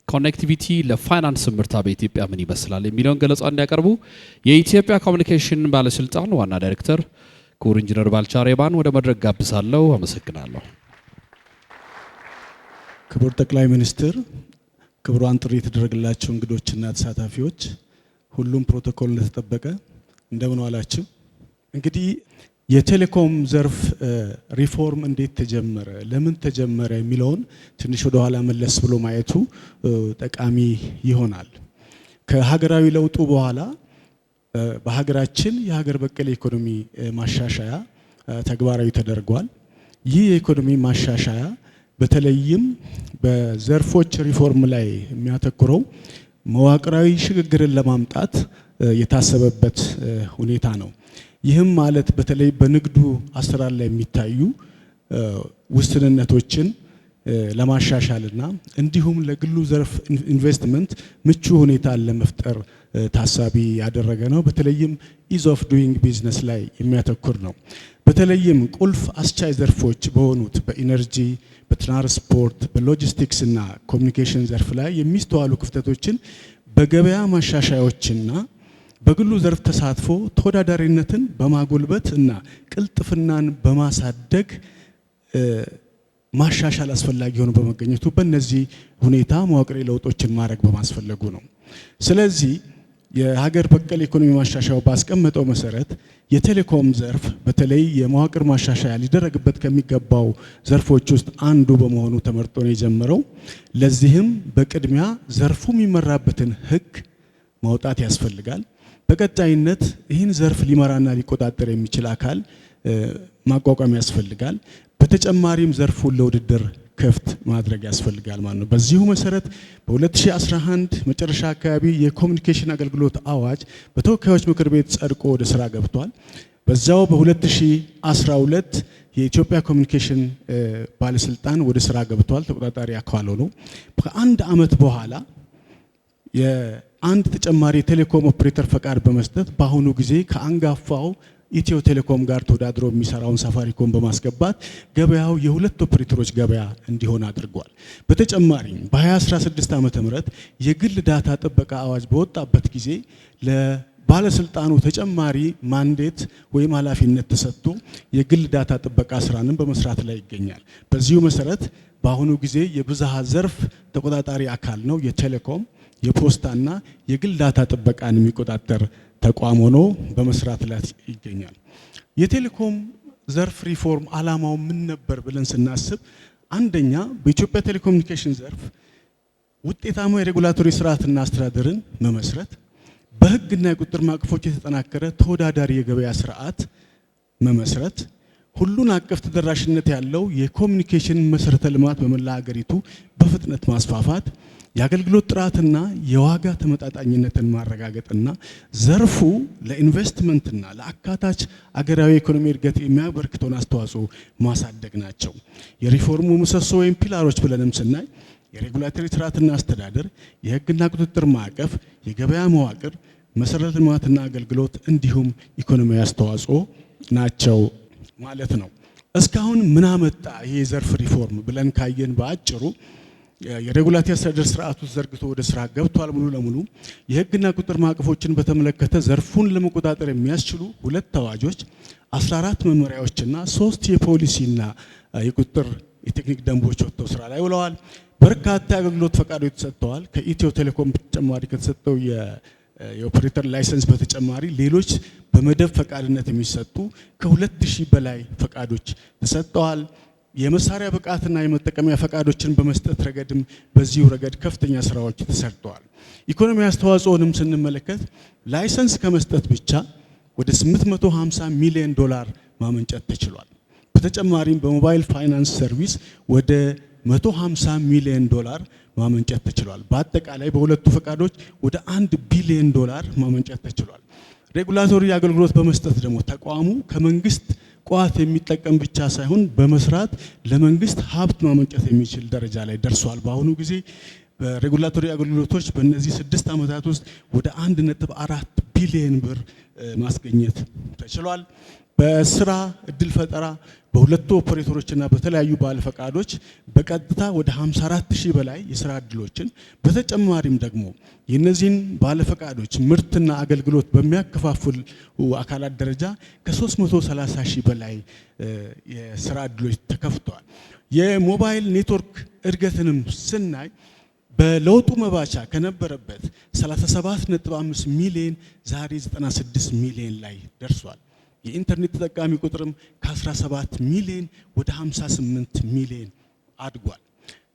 ኮኔክቲቪቲ ለፋይናንስ ምርታ በኢትዮጵያ ምን ይመስላል የሚለውን ገለጻ እንዲያቀርቡ የኢትዮጵያ ኮሚኒኬሽን ባለስልጣን ዋና ዳይሬክተር ክቡር ኢንጂነር ባልቻ ሬባን ወደ መድረክ ጋብዛለሁ። አመሰግናለሁ። ክቡር ጠቅላይ ሚኒስትር፣ ክቡራን ጥሪ የተደረገላቸው እንግዶችና ተሳታፊዎች፣ ሁሉም ፕሮቶኮል እንደተጠበቀ እንደምን ዋላችሁ። እንግዲህ የቴሌኮም ዘርፍ ሪፎርም እንዴት ተጀመረ፣ ለምን ተጀመረ የሚለውን ትንሽ ወደ ኋላ መለስ ብሎ ማየቱ ጠቃሚ ይሆናል። ከሀገራዊ ለውጡ በኋላ በሀገራችን የሀገር በቀል ኢኮኖሚ ማሻሻያ ተግባራዊ ተደርጓል። ይህ የኢኮኖሚ ማሻሻያ በተለይም በዘርፎች ሪፎርም ላይ የሚያተኩረው መዋቅራዊ ሽግግርን ለማምጣት የታሰበበት ሁኔታ ነው። ይህም ማለት በተለይ በንግዱ አሰራር ላይ የሚታዩ ውስንነቶችን ለማሻሻልና እንዲሁም ለግሉ ዘርፍ ኢንቨስትመንት ምቹ ሁኔታን ለመፍጠር ታሳቢ ያደረገ ነው። በተለይም ኢዝ ኦፍ ዱይንግ ቢዝነስ ላይ የሚያተኩር ነው። በተለይም ቁልፍ አስቻይ ዘርፎች በሆኑት በኢነርጂ፣ በትራንስፖርት፣ በሎጂስቲክስ እና ኮሚኒኬሽን ዘርፍ ላይ የሚስተዋሉ ክፍተቶችን በገበያ ማሻሻያዎችና በግሉ ዘርፍ ተሳትፎ ተወዳዳሪነትን በማጎልበት እና ቅልጥፍናን በማሳደግ ማሻሻል አስፈላጊ ሆኖ በመገኘቱ በእነዚህ ሁኔታ መዋቅራዊ ለውጦችን ማድረግ በማስፈለጉ ነው። ስለዚህ የሀገር በቀል ኢኮኖሚ ማሻሻያው ባስቀመጠው መሰረት የቴሌኮም ዘርፍ በተለይ የመዋቅር ማሻሻያ ሊደረግበት ከሚገባው ዘርፎች ውስጥ አንዱ በመሆኑ ተመርጦ ነው የጀመረው። ለዚህም በቅድሚያ ዘርፉ የሚመራበትን ሕግ ማውጣት ያስፈልጋል። በቀጣይነት ይህን ዘርፍ ሊመራና ሊቆጣጠር የሚችል አካል ማቋቋም ያስፈልጋል። በተጨማሪም ዘርፉን ለውድድር ክፍት ማድረግ ያስፈልጋል ማለት ነው። በዚሁ መሰረት በ2011 መጨረሻ አካባቢ የኮሚኒኬሽን አገልግሎት አዋጅ በተወካዮች ምክር ቤት ጸድቆ ወደ ስራ ገብቷል። በዛው በ2012 የኢትዮጵያ ኮሚኒኬሽን ባለስልጣን ወደ ስራ ገብቷል፣ ተቆጣጣሪ አካል ሆኖ ከአንድ ዓመት በኋላ የአንድ ተጨማሪ ቴሌኮም ኦፕሬተር ፈቃድ በመስጠት በአሁኑ ጊዜ ከአንጋፋው ኢትዮ ቴሌኮም ጋር ተወዳድሮ የሚሰራውን ሳፋሪኮም በማስገባት ገበያው የሁለት ኦፕሬተሮች ገበያ እንዲሆን አድርጓል። በተጨማሪም በ2016 ዓመተ ምህረት የግል ዳታ ጥበቃ አዋጅ በወጣበት ጊዜ ለባለስልጣኑ ተጨማሪ ማንዴት ወይም ኃላፊነት ተሰጥቶ የግል ዳታ ጥበቃ ስራንም በመስራት ላይ ይገኛል። በዚሁ መሰረት በአሁኑ ጊዜ የብዝሃ ዘርፍ ተቆጣጣሪ አካል ነው። የቴሌኮም የፖስታና የግል ዳታ ጥበቃን የሚቆጣጠር ተቋም ሆኖ በመስራት ላይ ይገኛል። የቴሌኮም ዘርፍ ሪፎርም ዓላማው ምን ነበር ብለን ስናስብ፣ አንደኛ በኢትዮጵያ ቴሌኮሙኒኬሽን ዘርፍ ውጤታማ የሬጉላቶሪ ስርዓትና አስተዳደርን መመስረት፣ በህግና የቁጥጥር ማዕቀፎች የተጠናከረ ተወዳዳሪ የገበያ ስርዓት መመስረት፣ ሁሉን አቀፍ ተደራሽነት ያለው የኮሚኒኬሽን መሰረተ ልማት በመላ ሀገሪቱ በፍጥነት ማስፋፋት፣ የአገልግሎት ጥራትና የዋጋ ተመጣጣኝነትን ማረጋገጥና ዘርፉ ለኢንቨስትመንትና ለአካታች አገራዊ ኢኮኖሚ እድገት የሚያበረክተውን አስተዋጽኦ ማሳደግ ናቸው። የሪፎርሙ ምሰሶ ወይም ፒላሮች ብለንም ስናይ የሬጉላቶሪ ስርዓትና አስተዳደር፣ የህግና ቁጥጥር ማዕቀፍ፣ የገበያ መዋቅር፣ መሰረተ ልማትና አገልግሎት እንዲሁም ኢኮኖሚያዊ አስተዋጽኦ ናቸው ማለት ነው። እስካሁን ምን አመጣ ይሄ ዘርፍ ሪፎርም ብለን ካየን በአጭሩ የሬጉላቶሪ አስተዳደር ስርዓቱ ዘርግቶ ወደ ስራ ገብቷል። ሙሉ ለሙሉ የህግና ቁጥጥር ማዕቀፎችን በተመለከተ ዘርፉን ለመቆጣጠር የሚያስችሉ 2 አዋጆች፣ 14 መመሪያዎችና 3 የፖሊሲና የቁጥጥር የቴክኒክ ደንቦች ወጥተው ስራ ላይ ውለዋል። በርካታ የአገልግሎት ፈቃዶች ተሰጥተዋል። ከኢትዮ ቴሌኮም በተጨማሪ ከተሰጠው የኦፕሬተር ላይሰንስ በተጨማሪ ሌሎች በመደብ ፈቃድነት የሚሰጡ ከ2000 በላይ ፈቃዶች ተሰጥተዋል። የመሳሪያ ብቃትና የመጠቀሚያ ፈቃዶችን በመስጠት ረገድም በዚሁ ረገድ ከፍተኛ ስራዎች ተሰርተዋል። ኢኮኖሚ አስተዋጽኦንም ስንመለከት ላይሰንስ ከመስጠት ብቻ ወደ 850 ሚሊዮን ዶላር ማመንጨት ተችሏል። በተጨማሪም በሞባይል ፋይናንስ ሰርቪስ ወደ 150 ሚሊዮን ዶላር ማመንጨት ተችሏል። በአጠቃላይ በሁለቱ ፈቃዶች ወደ 1 ቢሊዮን ዶላር ማመንጨት ተችሏል። ሬጉላቶሪ አገልግሎት በመስጠት ደግሞ ተቋሙ ከመንግስት ቋት የሚጠቀም ብቻ ሳይሆን በመስራት ለመንግስት ሀብት ማመንጨት የሚችል ደረጃ ላይ ደርሷል። በአሁኑ ጊዜ በሬጉላቶሪ አገልግሎቶች በእነዚህ 6 ዓመታት ውስጥ ወደ 1.4 ቢሊዮን ብር ማስገኘት ተችሏል። በስራ እድል ፈጠራ በሁለቱ ኦፕሬተሮችና በተለያዩ ባለፈቃዶች በቀጥታ ወደ 54000 በላይ የስራ እድሎችን በተጨማሪም ደግሞ የነዚህን ባለፈቃዶች ምርትና አገልግሎት በሚያከፋፍሉ አካላት ደረጃ ከ330,000 በላይ የስራ እድሎች ተከፍተዋል። የሞባይል ኔትወርክ እድገትንም ስናይ በለውጡ መባቻ ከነበረበት 37.5 ሚሊዮን ዛሬ 96 ሚሊዮን ላይ ደርሷል። የኢንተርኔት ተጠቃሚ ቁጥርም ከ17 ሚሊዮን ወደ 58 ሚሊዮን አድጓል።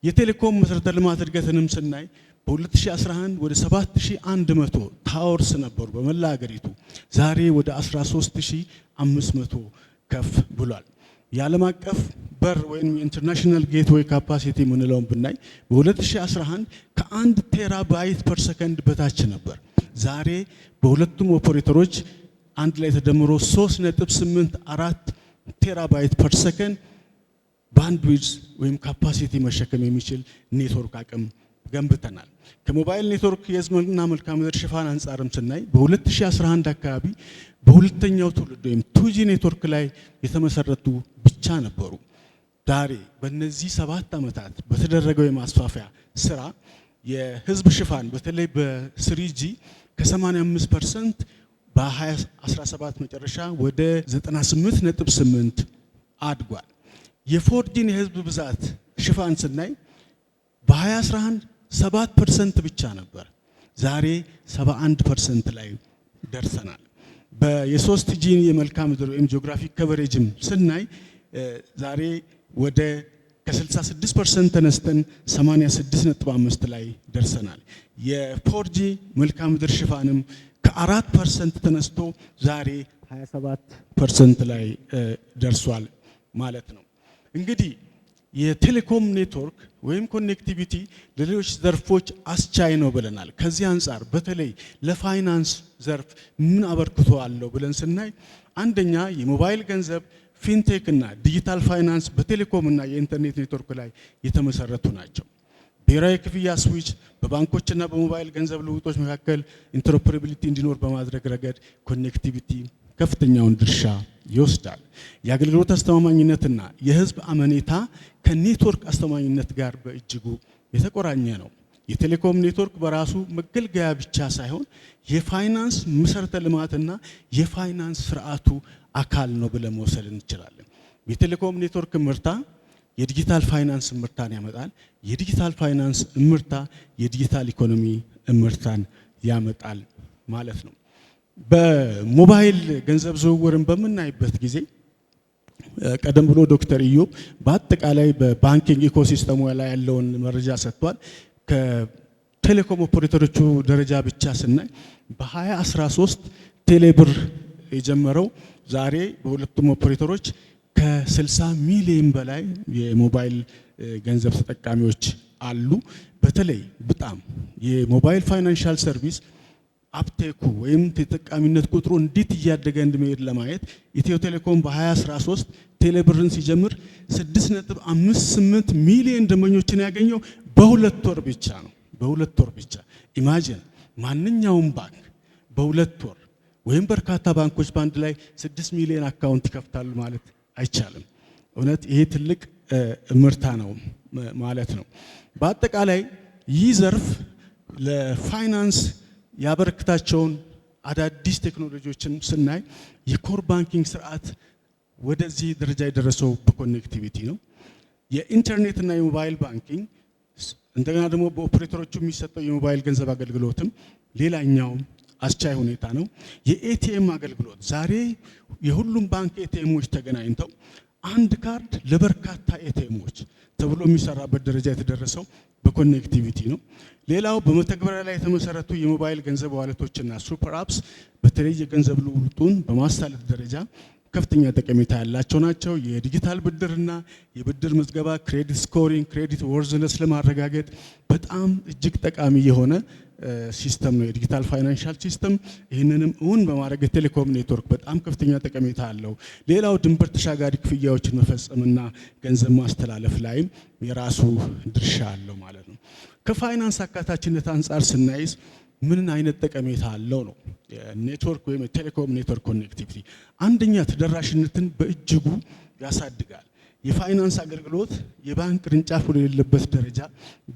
የቴሌኮም መሰረተ ልማት እድገትንም ስናይ በ2011 ወደ 7100 ታወርስ ነበሩ በመላ ሀገሪቱ፣ ዛሬ ወደ 13500 ከፍ ብሏል። የዓለም አቀፍ በር ወይም ኢንተርናሽናል ጌትዌይ ካፓሲቲ የምንለውን ብናይ በ2011 ከ1 ቴራባይት ፐር ሰከንድ በታች ነበር። ዛሬ በሁለቱም ኦፐሬተሮች አንድ ላይ ተደምሮ 3.84 ቴራባይት ፐር ሰከንድ ባንድዊድዝ ወይም ካፓሲቲ መሸከም የሚችል ኔትወርክ አቅም ገንብተናል። ከሞባይል ኔትወርክ የህዝብና መልክዓ ምድር ሽፋን አንጻርም ስናይ በ2011 አካባቢ በሁለተኛው ትውልድ ወይም 2G ኔትወርክ ላይ የተመሰረቱ ብቻ ነበሩ። ዛሬ በእነዚህ 7 ዓመታት በተደረገው የማስፋፊያ ስራ የህዝብ ሽፋን በተለይ በ3G ከ85% በ2017 መጨረሻ ወደ 98.8 አድጓል። የ4Gን የህዝብ ብዛት ሽፋን ስናይ በ2011 7% ብቻ ነበር። ዛሬ 71% ላይ ደርሰናል። በየ3G የመልክዓ ምድር ወይም ጂኦግራፊክ ከቨሬጅም ስናይ ዛሬ ወደ ከ66% ተነስተን 86.5 ላይ ደርሰናል። የ4G መልክዓ ምድር ሽፋንም ከ4% ተነስቶ ዛሬ 27% ላይ ደርሷል ማለት ነው። እንግዲህ የቴሌኮም ኔትወርክ ወይም ኮኔክቲቪቲ ለሌሎች ዘርፎች አስቻይ ነው ብለናል። ከዚህ አንጻር በተለይ ለፋይናንስ ዘርፍ ምን አበርክቶ አለው ብለን ስናይ አንደኛ የሞባይል ገንዘብ ፊንቴክ እና ዲጂታል ፋይናንስ በቴሌኮም እና የኢንተርኔት ኔትወርክ ላይ የተመሰረቱ ናቸው። ብሔራዊ ክፍያ ስዊች በባንኮችና በሞባይል ገንዘብ ልውጦች መካከል ኢንተሮፐራቢሊቲ እንዲኖር በማድረግ ረገድ ኮኔክቲቪቲ ከፍተኛውን ድርሻ ይወስዳል። የአገልግሎት አስተማማኝነትና የህዝብ አመኔታ ከኔትወርክ አስተማማኝነት ጋር በእጅጉ የተቆራኘ ነው። የቴሌኮም ኔትወርክ በራሱ መገልገያ ብቻ ሳይሆን የፋይናንስ መሰረተ ልማትና የፋይናንስ ስርዓቱ አካል ነው ብለን መውሰድ እንችላለን። የቴሌኮም ኔትወርክ ምርታ የዲጂታል ፋይናንስ ምርታን ያመጣል። የዲጂታል ፋይናንስ ምርታ የዲጂታል ኢኮኖሚ ምርታን ያመጣል ማለት ነው። በሞባይል ገንዘብ ዝውውርን በምናይበት ጊዜ ቀደም ብሎ ዶክተር ኢዮብ በአጠቃላይ በባንኪንግ ኢኮሲስተሙ ላይ ያለውን መረጃ ሰጥቷል። ከቴሌኮም ኦፐሬተሮቹ ደረጃ ብቻ ስናይ በ2013 ቴሌብር የጀመረው ዛሬ በሁለቱም ኦፐሬተሮች ከ60 ሚሊዮን በላይ የሞባይል ገንዘብ ተጠቃሚዎች አሉ። በተለይ በጣም የሞባይል ፋይናንሻል ሰርቪስ አፕቴኩ ወይም ተጠቃሚነት ቁጥሩ እንዴት እያደገ እንደሚሄድ ለማየት ኢትዮ ቴሌኮም በ2013 ቴሌብርን ሲጀምር 6.58 ሚሊዮን ደንበኞችን ያገኘው በሁለት ወር ብቻ ነው። በሁለት ወር ብቻ ኢማጂን፣ ማንኛውም ባንክ በሁለት ወር ወይም በርካታ ባንኮች በአንድ ላይ 6 ሚሊዮን አካውንት ይከፍታሉ ማለት አይቻልም። እውነት ይሄ ትልቅ ምርታ ነው ማለት ነው። በአጠቃላይ ይህ ዘርፍ ለፋይናንስ ያበረክታቸውን አዳዲስ ቴክኖሎጂዎችን ስናይ የኮር ባንኪንግ ስርዓት ወደዚህ ደረጃ የደረሰው በኮኔክቲቪቲ ነው። የኢንተርኔት እና የሞባይል ባንኪንግ እንደገና ደግሞ በኦፕሬተሮቹ የሚሰጠው የሞባይል ገንዘብ አገልግሎትም ሌላኛው አስቻይ ሁኔታ ነው። የኤቲኤም አገልግሎት ዛሬ የሁሉም ባንክ ኤቲኤሞች ተገናኝተው አንድ ካርድ ለበርካታ ኤቲኤሞች ተብሎ የሚሰራበት ደረጃ የተደረሰው በኮኔክቲቪቲ ነው። ሌላው በመተግበሪያ ላይ የተመሰረቱ የሞባይል ገንዘብ ዋሌቶችና ሱፐር አፕስ በተለይ የገንዘብ ልውውጡን በማሳለጥ ደረጃ ከፍተኛ ጠቀሜታ ያላቸው ናቸው። የዲጂታል ብድርና የብድር ምዝገባ ክሬዲት ስኮሪንግ፣ ክሬዲት ወርዝነስ ለማረጋገጥ በጣም እጅግ ጠቃሚ የሆነ ሲስተም ነው የዲጂታል ፋይናንሻል ሲስተም። ይህንንም እውን በማድረግ የቴሌኮም ኔትወርክ በጣም ከፍተኛ ጠቀሜታ አለው። ሌላው ድንበር ተሻጋሪ ክፍያዎችን መፈጸምና ገንዘብ ማስተላለፍ ላይም የራሱ ድርሻ አለው ማለት ነው። ከፋይናንስ አካታችነት አንጻር ስናይዝ ምን አይነት ጠቀሜታ አለው ነው። የኔትወርክ ወይም የቴሌኮም ኔትወርክ ኮኔክቲቪቲ አንደኛ ተደራሽነትን በእጅጉ ያሳድጋል። የፋይናንስ አገልግሎት የባንክ ቅርንጫፍ ወደሌለበት ደረጃ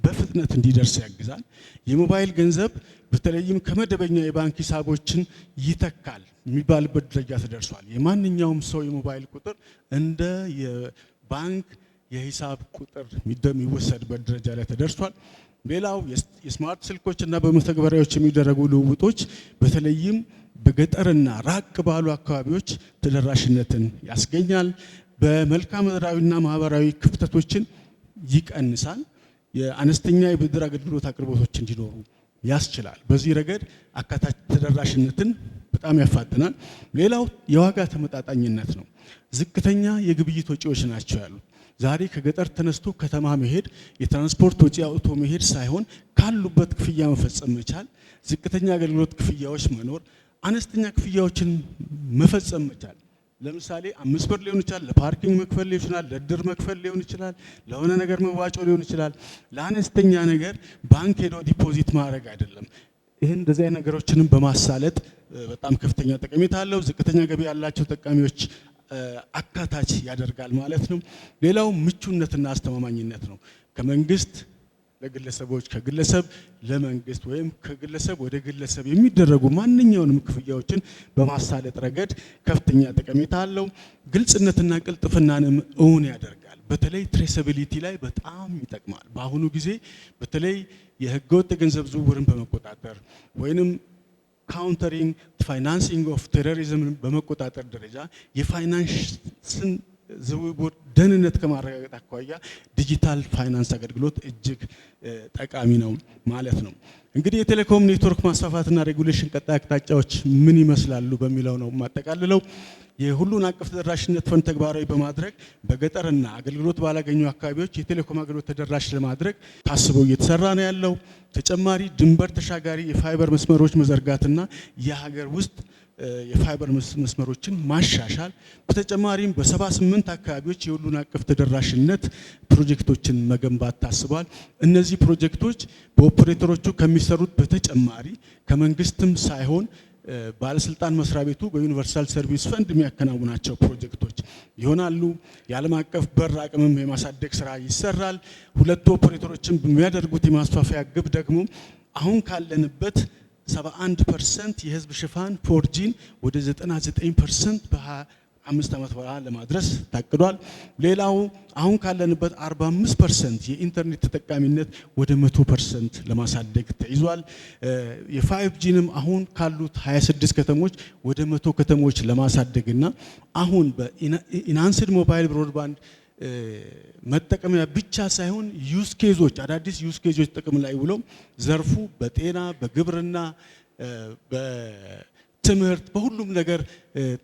በፍጥነት እንዲደርስ ያግዛል። የሞባይል ገንዘብ በተለይም ከመደበኛ የባንክ ሂሳቦችን ይተካል የሚባልበት ደረጃ ተደርሷል። የማንኛውም ሰው የሞባይል ቁጥር እንደ የባንክ የሂሳብ ቁጥር የሚወሰድበት ደረጃ ላይ ተደርሷል። ሌላው የስማርት ስልኮች እና በመተግበሪያዎች የሚደረጉ ልውውጦች በተለይም በገጠርና ራቅ ባሉ አካባቢዎች ተደራሽነትን ያስገኛል። በመልክዓ ምድራዊና ማህበራዊ ክፍተቶችን ይቀንሳል። የአነስተኛ የብድር አገልግሎት አቅርቦቶች እንዲኖሩ ያስችላል። በዚህ ረገድ አካታች ተደራሽነትን በጣም ያፋጥናል። ሌላው የዋጋ ተመጣጣኝነት ነው። ዝቅተኛ የግብይት ወጪዎች ናቸው ያሉት። ዛሬ ከገጠር ተነስቶ ከተማ መሄድ የትራንስፖርት ወጪ አውጥቶ መሄድ ሳይሆን ካሉበት ክፍያ መፈጸም መቻል፣ ዝቅተኛ አገልግሎት ክፍያዎች መኖር፣ አነስተኛ ክፍያዎችን መፈጸም መቻል። ለምሳሌ 5 ብር ሊሆን ይችላል፣ ለፓርኪንግ መክፈል ሊሆን ይችላል፣ ለድር መክፈል ሊሆን ይችላል፣ ለሆነ ነገር መዋጮ ሊሆን ይችላል። ለአነስተኛ ነገር ባንክ ሄዶ ዲፖዚት ማድረግ አይደለም። ይህን እንደዚህ አይነት ነገሮችንም በማሳለጥ በጣም ከፍተኛ ጠቀሜታ አለው። ዝቅተኛ ገቢ ያላቸው ተጠቃሚዎች አካታች ያደርጋል ማለት ነው። ሌላው ምቹነትና አስተማማኝነት ነው። ከመንግስት ለግለሰቦች፣ ከግለሰብ ለመንግስት ወይም ከግለሰብ ወደ ግለሰብ የሚደረጉ ማንኛውንም ክፍያዎችን በማሳለጥ ረገድ ከፍተኛ ጠቀሜታ አለው። ግልጽነትና ቅልጥፍናንም እውን ያደርጋል። በተለይ ትሬሰቢሊቲ ላይ በጣም ይጠቅማል። በአሁኑ ጊዜ በተለይ የህገወጥ የገንዘብ ዝውውርን በመቆጣጠር ወይንም ካውንተሪንግ ፋይናንሲንግ ኦፍ ቴሮሪዝምን በመቆጣጠር ደረጃ የፋይናንስን ዝውውር ደህንነት ከማረጋገጥ አኳያ ዲጂታል ፋይናንስ አገልግሎት እጅግ ጠቃሚ ነው ማለት ነው። እንግዲህ የቴሌኮም ኔትወርክ ማስፋፋትና ሬጉሌሽን ቀጣይ አቅጣጫዎች ምን ይመስላሉ በሚለው ነው የማጠቃልለው። የሁሉን አቀፍ ተደራሽነት ፈንድ ተግባራዊ በማድረግ በገጠርና አገልግሎት ባላገኙ አካባቢዎች የቴሌኮም አገልግሎት ተደራሽ ለማድረግ ታስቦ እየተሰራ ነው ያለው። ተጨማሪ ድንበር ተሻጋሪ የፋይበር መስመሮች መዘርጋትና የሀገር ውስጥ የፋይበር መስመሮችን ማሻሻል፣ በተጨማሪም በ78 አካባቢዎች የሁሉን አቀፍ ተደራሽነት ፕሮጀክቶችን መገንባት ታስቧል። እነዚህ ፕሮጀክቶች በኦፕሬተሮቹ ከሚሰሩት በተጨማሪ ከመንግስትም ሳይሆን ባለስልጣን መስሪያ ቤቱ በዩኒቨርሳል ሰርቪስ ፈንድ የሚያከናውናቸው ፕሮጀክቶች ይሆናሉ። የዓለም አቀፍ በር አቅምም የማሳደግ ስራ ይሰራል። ሁለቱ ኦፕሬተሮችን በሚያደርጉት የማስፋፊያ ግብ ደግሞ አሁን ካለንበት 71% የህዝብ ሽፋን ፎርጂን ወደ 99% በ25 ዓመት በኋላ ለማድረስ ታቅዷል። ሌላው አሁን ካለንበት 45% የኢንተርኔት ተጠቃሚነት ወደ 100% ለማሳደግ ተይዟል። የ5Gንም አሁን ካሉት 26 ከተሞች ወደ 100 ከተሞች ለማሳደግና አሁን በኢንሃንስድ ሞባይል ብሮድባንድ መጠቀሚያ ብቻ ሳይሆን ዩዝ ኬዞች አዳዲስ ዩዝ ኬዞች ጥቅም ላይ ውለው ዘርፉ በጤና፣ በግብርና፣ በትምህርት በሁሉም ነገር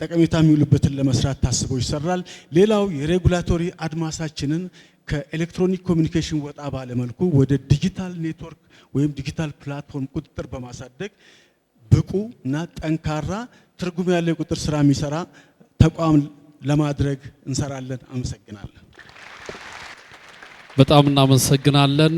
ጠቀሜታ የሚውልበትን ለመስራት ታስቦ ይሰራል። ሌላው የሬጉላቶሪ አድማሳችንን ከኤሌክትሮኒክ ኮሚኒኬሽን ወጣ ባለ መልኩ ወደ ዲጂታል ኔትወርክ ወይም ዲጂታል ፕላትፎርም ቁጥጥር በማሳደግ ብቁ እና ጠንካራ ትርጉም ያለው የቁጥጥር ስራ የሚሰራ ተቋም ለማድረግ እንሰራለን። አመሰግናለን። በጣም እናመሰግናለን።